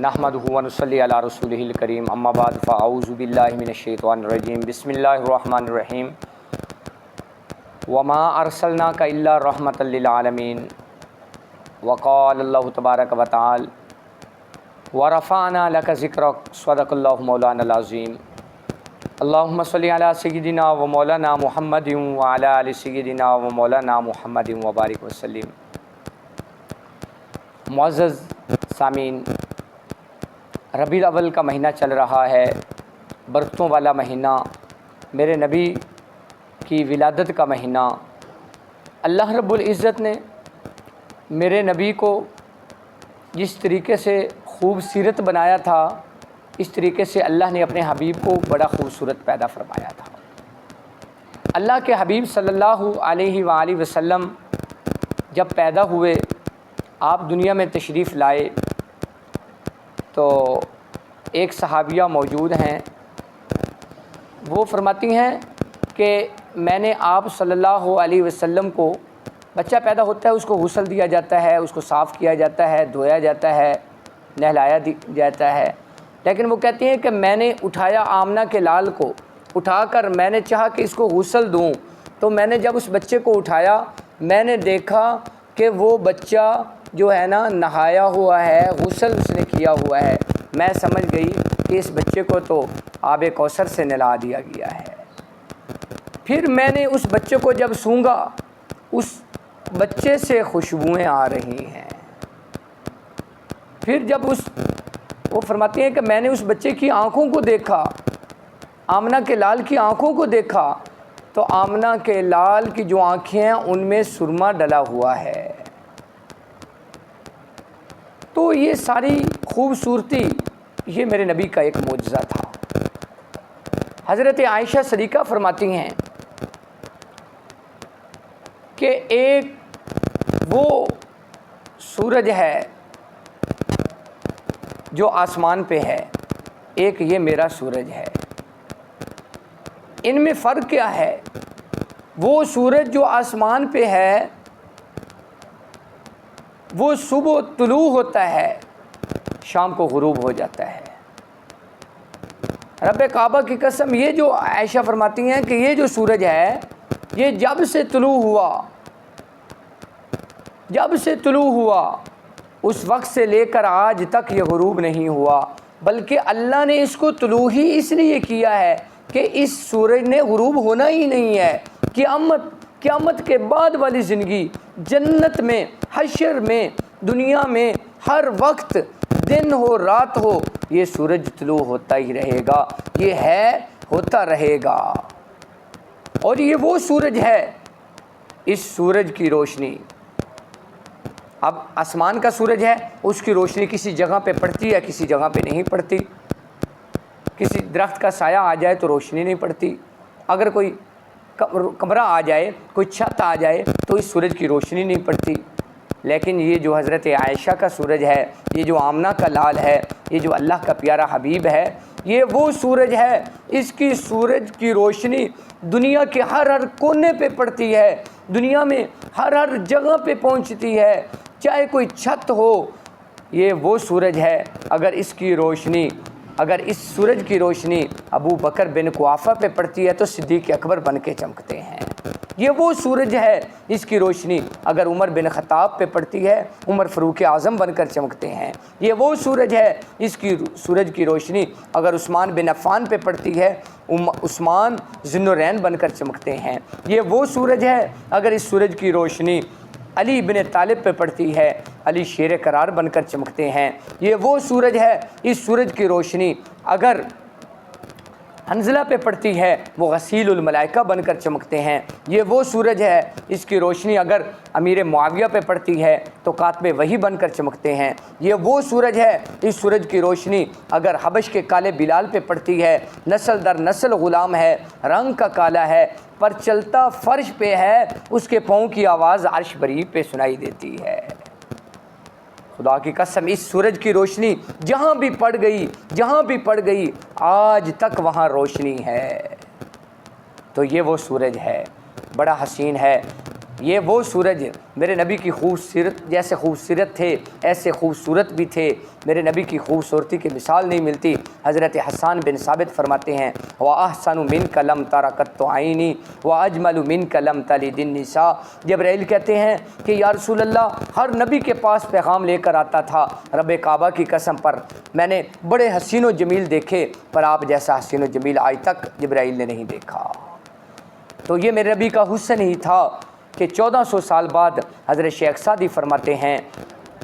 نحمدہ و نصلی علی رسولہ الکریم، اما بعد فاعوذ باللہ من الشیطان الرجیم، بسم اللہ الرحمن الرحیم۔ وما ارسلناک الا رحمۃ للعالمین، وقال اللہ تبارک و تعالی ورفعنا لک ذکرک، صدق اللہ مولانا العظیم۔ اللہم صلی علی سیدنا و مولانا محمد وعلی آل سیدنا و مولانا محمد وبارک وسلم۔ معزز سامعین، ربیع الاول کا مہینہ چل رہا ہے، برکتوں والا مہینہ، میرے نبی کی ولادت کا مہینہ۔ اللہ رب العزت نے میرے نبی کو جس طریقے سے خوبصورت بنایا تھا، اس طریقے سے اللہ نے اپنے حبیب کو بڑا خوبصورت پیدا فرمایا تھا۔ اللہ کے حبیب صلی اللہ علیہ وآلہ وسلم جب پیدا ہوئے، آپ دنیا میں تشریف لائے، تو ایک صحابیہ موجود ہیں، وہ فرماتی ہیں کہ میں نے آپ صلی اللہ علیہ وسلم کو، بچہ پیدا ہوتا ہے اس کو غسل دیا جاتا ہے، اس کو صاف کیا جاتا ہے، دھویا جاتا ہے، نہلایا جاتا ہے، لیکن وہ کہتی ہیں کہ میں نے اٹھایا آمنہ کے لال کو، اٹھا کر میں نے چاہا کہ اس کو غسل دوں، تو میں نے جب اس بچے کو اٹھایا، میں نے دیکھا کہ وہ بچہ جو ہے نا نہایا ہوا ہے، غسل اس نے کیا ہوا ہے۔ میں سمجھ گئی کہ اس بچے کو تو آب کوثر سے نہلا دیا گیا ہے۔ پھر میں نے اس بچے کو جب سونگھا، اس بچے سے خوشبوئیں آ رہی ہیں۔ پھر جب وہ فرماتی ہیں کہ میں نے اس بچے کی آنکھوں کو دیکھا، آمنہ کے لال کی آنکھوں کو دیکھا، تو آمنہ کے لال کی جو آنکھیں ہیں ان میں سرما ڈلا ہوا ہے۔ تو یہ ساری خوبصورتی، یہ میرے نبی کا ایک معجزہ تھا۔ حضرت عائشہ صدیقہ فرماتی ہیں کہ ایک وہ سورج ہے جو آسمان پہ ہے، ایک یہ میرا سورج ہے، ان میں فرق کیا ہے؟ وہ سورج جو آسمان پہ ہے وہ صبح طلوع ہوتا ہے، شام کو غروب ہو جاتا ہے۔ رب کعبہ کی قسم، یہ جو عائشہ فرماتی ہیں کہ یہ جو سورج ہے، یہ جب سے طلوع ہوا اس وقت سے لے کر آج تک یہ غروب نہیں ہوا، بلکہ اللہ نے اس کو طلوع ہی اس لیے کیا ہے کہ اس سورج نے غروب ہونا ہی نہیں ہے۔ قیامت کے بعد والی زندگی، جنت میں، حشر میں، دنیا میں، ہر وقت دن ہو رات ہو، یہ سورج طلوع ہوتا ہی رہے گا، یہ ہے، ہوتا رہے گا۔ اور یہ وہ سورج ہے، اس سورج کی روشنی، اب آسمان کا سورج ہے، اس کی روشنی کسی جگہ پہ پڑتی ہے، کسی جگہ پہ نہیں پڑتی۔ کسی درخت کا سایہ آ جائے تو روشنی نہیں پڑتی، اگر کوئی کمرہ آ جائے، کوئی چھت آ جائے تو اس سورج کی روشنی نہیں پڑتی۔ لیکن یہ جو حضرت عائشہ کا سورج ہے، یہ جو آمنہ کا لال ہے، یہ جو اللہ کا پیارا حبیب ہے، یہ وہ سورج ہے، اس کی سورج کی روشنی دنیا کے ہر کونے پہ پڑتی ہے، دنیا میں ہر جگہ پہ پہنچتی ہے، چاہے کوئی چھت ہو۔ یہ وہ سورج ہے، اگر اس سورج کی روشنی ابو بکر بن قحافہ پہ پڑتی ہے تو صدیق اکبر بن کے چمکتے ہیں۔ یہ وہ سورج ہے، اس کی روشنی اگر عمر بن خطاب پہ پڑتی ہے، عمر فاروق اعظم بن کر چمکتے ہیں۔ یہ وہ سورج ہے، اس کی سورج کی روشنی اگر عثمان بن عفان پہ پڑتی ہے، عثمان ذی النورین بن کر چمکتے ہیں۔ یہ وہ سورج ہے، اگر اس سورج کی روشنی علی بن طالب پہ پڑتی ہے، علی شیر قرار بن کر چمکتے ہیں۔ یہ وہ سورج ہے، اس سورج کی روشنی اگر حنظلہ پہ پڑتی ہے، وہ غسیل الملائکہ بن کر چمکتے ہیں۔ یہ وہ سورج ہے، اس کی روشنی اگر امیر معاویہ پہ پڑتی ہے تو کاتب وحی بن کر چمکتے ہیں۔ یہ وہ سورج ہے، اس سورج کی روشنی اگر حبش کے کالے بلال پہ پڑتی ہے، نسل در نسل غلام ہے، رنگ کا کالا ہے، پر چلتا فرش پہ ہے، اس کے پاؤں کی آواز عرش بری پہ سنائی دیتی ہے۔ خدا کی قسم، اس سورج کی روشنی جہاں بھی پڑ گئی آج تک وہاں روشنی ہے۔ تو یہ وہ سورج ہے، بڑا حسین ہے۔ یہ وہ سورج میرے نبی کی خوبصورت جیسے خوبصورت تھے ایسے خوبصورت بھی تھے، میرے نبی کی خوبصورتی کی مثال نہیں ملتی۔ حضرت حسان بن ثابت فرماتے ہیں وَأَحْسَنُ مِنْكَ لَمْ تَرَ قَطُّ عَيْنِي وَأَجْمَلُ مِنْكَ لَمْ تَلِدِ النِّسَاء۔ جبرائیل کہتے ہیں کہ یا رسول اللہ، ہر نبی کے پاس پیغام لے کر آتا تھا، رب کعبہ کی قسم پر میں نے بڑے حسین و جمیل دیکھے، پر آپ جیسا حسین و جمیل آج تک جبرائیل نے نہیں دیکھا۔ تو یہ میرے نبی کا حسن ہی تھا کہ 1400 سال بعد حضرت شیخ سعدی فرماتے ہیں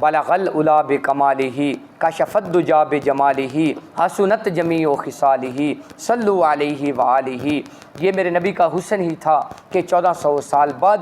بلغ العلا بکمالہ کشف الدجا بجمالہ حسنت جمیع خصالہ صلوا علیہ وآلہ۔ یہ میرے نبی کا حسن ہی تھا کہ 1400 سال بعد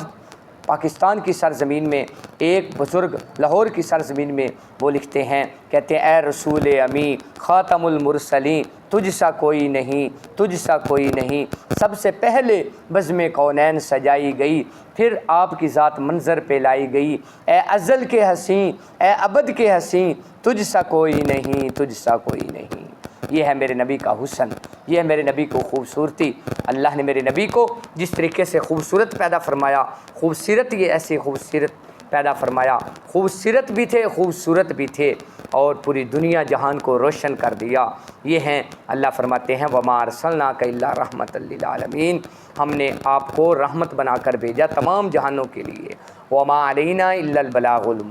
پاکستان کی سرزمین میں ایک بزرگ لاہور کی سرزمین میں وہ لکھتے ہیں، کہتے ہیں اے رسول امی خاتم المرسلین، تجھ سا کوئی نہیں، تجھ سا کوئی نہیں، سب سے پہلے بزم کونین سجائی گئی، پھر آپ کی ذات منظر پہ لائی گئی، اے ازل کے حسین، اے ابد کے حسین، تجھ سا کوئی نہیں، تجھ سا کوئی نہیں۔ یہ ہے میرے نبی کا حسن، یہ ہے میرے نبی کو خوبصورتی۔ اللہ نے میرے نبی کو جس طریقے سے خوبصورت پیدا فرمایا، خوبصورت یہ ایسی خوبصورت پیدا فرمایا، خوبصورت بھی تھے خوبصورت بھی تھے، اور پوری دنیا جہان کو روشن کر دیا۔ یہ ہیں اللہ فرماتے ہیں وَمَا أَرْسَلْنَاكَ إِلَّا رَحْمَةً لِّلْعَالَمِينَ، ہم نے آپ کو رحمت بنا کر بھیجا تمام جہانوں کے لیے۔ وَمَا عَلَيْنَا إِلَّا الْبَلَاغُ الْمُبِينُ۔